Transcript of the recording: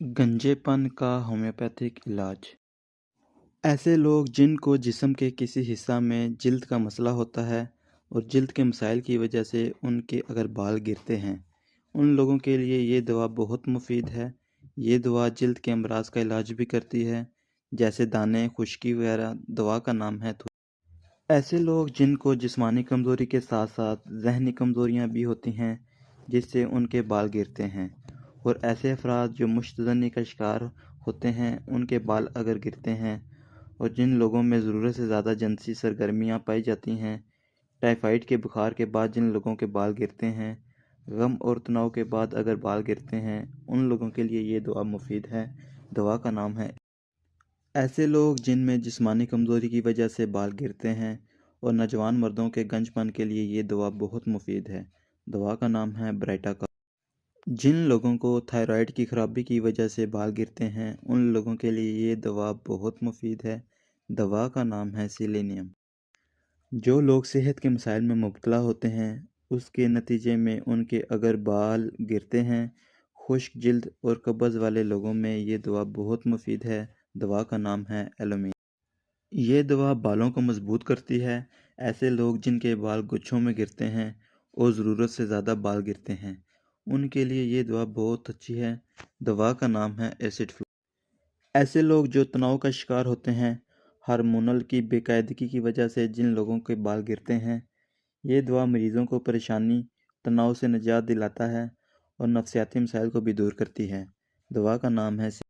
गंजेपन का होम्योपैथिक इलाज। ऐसे लोग जिनको जिस्म के किसी हिस्सा में जिल्द का मसला होता है और जिल्द के मसाइल की वजह से उनके अगर बाल गिरते हैं, उन लोगों के लिए ये दवा बहुत मुफीद है। ये दवा जिल्द के अमराज का इलाज भी करती है, जैसे दाने, खुश्की वगैरह। दवा का नाम है ऐसे लोग जिनको जिस्मानी कमज़ोरी के साथ साथ ज़हनी कमज़ोरियाँ भी होती हैं, जिससे उनके बाल गिरते हैं, और ऐसे अफराद जो मुश्तदनी का शिकार होते हैं, उनके बाल अगर गिरते हैं, और जिन लोगों में ज़रूरत से ज़्यादा जिनसी सरगर्मियाँ पाई जाती हैं, टाइफाइड के बुखार के बाद जिन लोगों के बाल गिरते हैं, गम और तनाव के बाद अगर बाल गिरते हैं, उन लोगों के लिए ये दवा मुफीद है। दवा का नाम है ऐसे लोग जिनमें जिस्मानी कमज़ोरी की वजह से बाल गिरते हैं और नौजवान मर्दों के गंजपन के लिए ये दवा बहुत मुफीद है। दवा का नाम है ब्राइटा का। जिन लोगों को थायराइड की खराबी की वजह से बाल गिरते हैं, उन लोगों के लिए ये दवा बहुत मुफीद है। दवा का नाम है सिलेनियम। जो लोग सेहत के मसाइल में मुब्तला होते हैं, उसके नतीजे में उनके अगर बाल गिरते हैं, खुश्क जिल्द और कब्ज़ वाले लोगों में ये दवा बहुत मुफीद है। दवा का नाम है एलोमिन। ये दवा बालों को मजबूत करती है। ऐसे लोग जिनके बाल गुच्छों में गिरते हैं और ज़रूरत से ज़्यादा बाल गिरते हैं, उनके लिए ये दवा बहुत अच्छी है। दवा का नाम है एसिड फ्लो। ऐसे लोग जो तनाव का शिकार होते हैं, हार्मोनल की बेकायदगी की वजह से जिन लोगों के बाल गिरते हैं, ये दवा मरीज़ों को परेशानी, तनाव से निजात दिलाता है और नफसियाती मसाइल को भी दूर करती है। दवा का नाम है